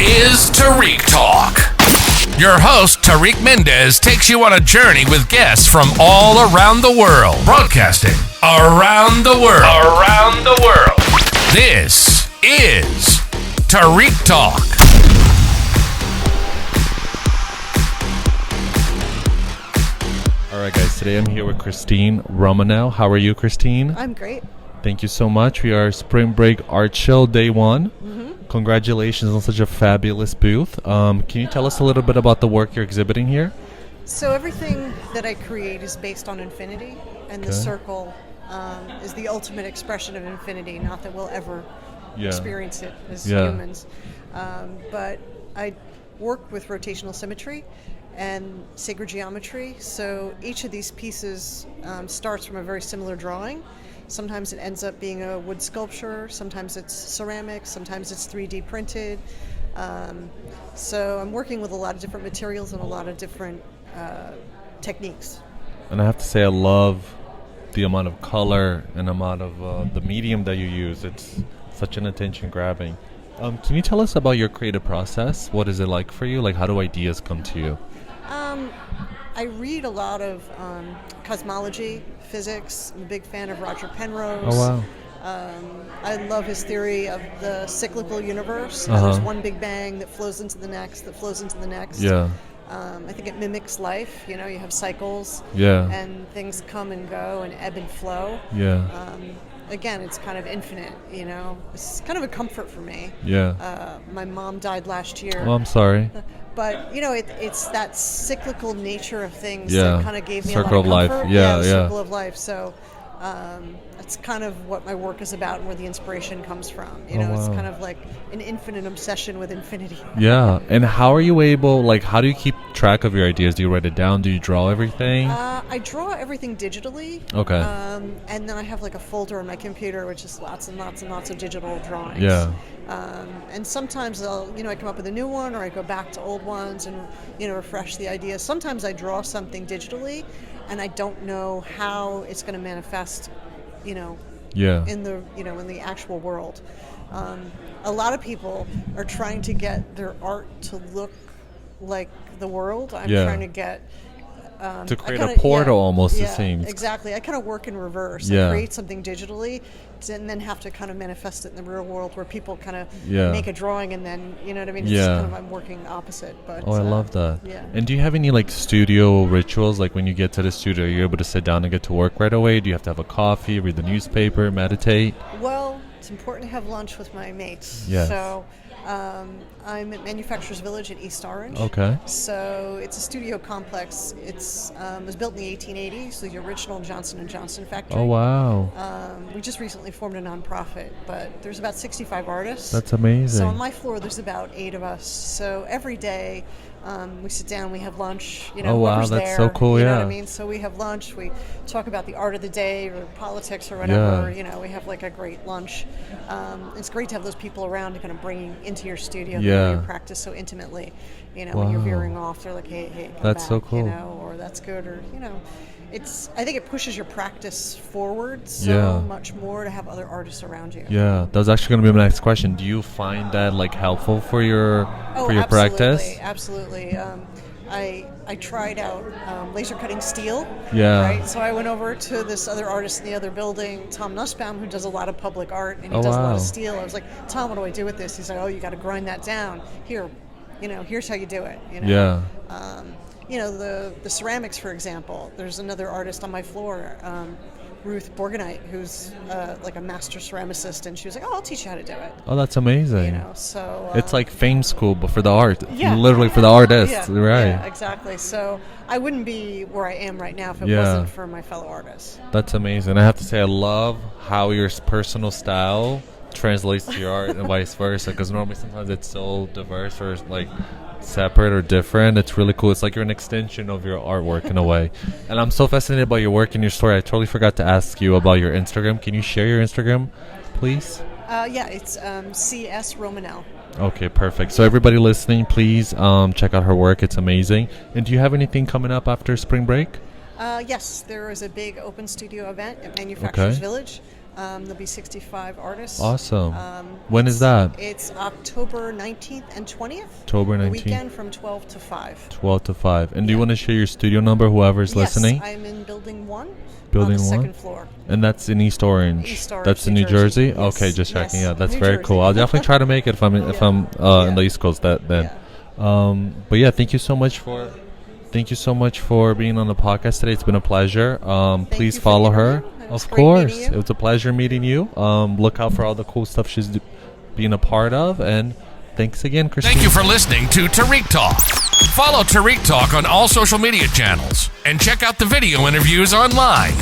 is Tarik Talk. Your host, Tarik Mendez, takes you on a journey with guests from all around the world. Broadcasting around the world. Around the world. This is Tarik Talk. All right, guys, today I'm here with Christine Romanell. How are you, Christine? I'm great. Thank you so much. We are Spring Break Art Show Day 1. Congratulations on such a fabulous booth. Can you tell us a little bit about the work you're exhibiting here? So everything that I create is based on infinity, and the circle is the ultimate expression of infinity. Not that we'll ever experience it as humans. But I work with rotational symmetry and sacred geometry. So each of these pieces starts from a very similar drawing. Sometimes it ends up being a wood sculpture, sometimes it's ceramic, sometimes it's 3D printed. So I'm working with a lot of different materials and a lot of different techniques. And I have to say I love the amount of color and amount of the medium that you use. It's such an attention grabbing. Can you tell us about your creative process? What is it like for you? Like, how do ideas come to you? I read a lot of cosmology, physics. I'm a big fan of Roger Penrose. Oh, wow. I love his theory of the cyclical universe. There's one big bang that flows into the next, that flows into the next. Yeah. I think it mimics life. You know, you have cycles. Yeah. And things come and go and ebb and flow. Yeah. Again, it's kind of infinite, you know. It's kind of a comfort for me. Yeah. My mom died last year. Oh, I'm sorry. But, you know, it's that cyclical nature of things Yeah. that kind of gave me Circle a lot of of comfort. life. Yeah, the yeah. circle of life. So that's kind of what my work is about and where the inspiration comes from. You know, it's kind of like an infinite obsession with infinity. Yeah. And how are you able, like, how do you keep track of your ideas? Do you write it down? Do you draw everything? I draw everything digitally. Okay. And then I have like a folder on my computer, which is lots and lots and lots of digital drawings. Yeah. And sometimes I come up with a new one, or I go back to old ones and, refresh the idea. Sometimes I draw something digitally, and I don't know how it's going to manifest, in the actual world. A lot of people are trying to get their art to look like the world. I'm trying to get to create a portal almost, it seems. Exactly. I kind of work in reverse. Yeah. I create something digitally and then have to kind of manifest it in the real world where people kind of make a drawing and then, you know what I mean? It's kind of, I'm working opposite. But I love that. Yeah. And do you have any like studio rituals? Like when you get to the studio, are you able to sit down and get to work right away? Do you have to have a coffee, read the newspaper, meditate? Well, it's important to have lunch with my mates. Yes. So I'm at Manufacturers Village in East Orange. Okay. So it's a studio complex. It was built in the 1880s, so the original Johnson & Johnson factory. Oh, wow. We just recently formed a nonprofit, but there's about 65 artists. That's amazing. So on my floor, there's about 8 of us. So every day we sit down, we have lunch. Oh, wow, that's there, so cool, You know what I mean? So we have lunch, we talk about the art of the day or politics or whatever. Yeah. We have like a great lunch. It's great to have those people around to kind of bring into your studio Yeah. you practice so intimately. When you're veering off, they're like, hey, come that's back, so cool. or that's good, or I think it pushes your practice forward so much more to have other artists around you. Yeah, that was actually going to be my next question. Do you find that like helpful for your practice? Absolutely. I tried out laser cutting steel. Yeah. Right. So I went over to this other artist in the other building, Tom Nussbaum, who does a lot of public art and he does a lot of steel. I was like, Tom, what do I do with this? He's like, oh, you got to grind that down. Here, here's how you do it. Yeah. The ceramics, for example. There's another artist on my floor, Ruth Borganite, who's like a master ceramicist, and she was like, "Oh, I'll teach you how to do it." Oh, that's amazing. So it's like fame school, but for the art. Yeah, literally for the artists, right? Yeah, exactly. So I wouldn't be where I am right now if it wasn't for my fellow artists. That's amazing. I have to say, I love how your personal style translates to your art and vice versa. Because normally, sometimes it's so diverse or like separate or different. It's really cool. It's like you're an extension of your artwork in a way. And I'm so fascinated by your work and your story. I totally forgot to ask you about your Instagram. Can you share your Instagram, please? It's CS Romanell. Okay, perfect. So everybody listening, please check out her work. It's amazing. And do you have anything coming up after spring break? Yes, there is a big open studio event at Manufacturers Village. There'll be 65 artists. Awesome. When is that? It's October 19th and 20th. October 19th. Weekend from 12 to 5. 12 to 5. And do you want to share your studio number, whoever's listening? Yes, I'm in Building 1. Building on the 1? second floor. And that's in East Orange. East Orange, that's in New Jersey? Yes. Okay, just checking. Yeah, that's New very Jersey. cool. I'll definitely try to make it if I'm in the East Coast then. But yeah, thank you so much for being on the podcast today. It's been a pleasure. Please follow her. Of course. It was a pleasure meeting you. Look out for all the cool stuff she's being a part of. And thanks again, Christine. Thank you for listening to Tarik Talk. Follow Tarik Talk on all social media channels and check out the video interviews online.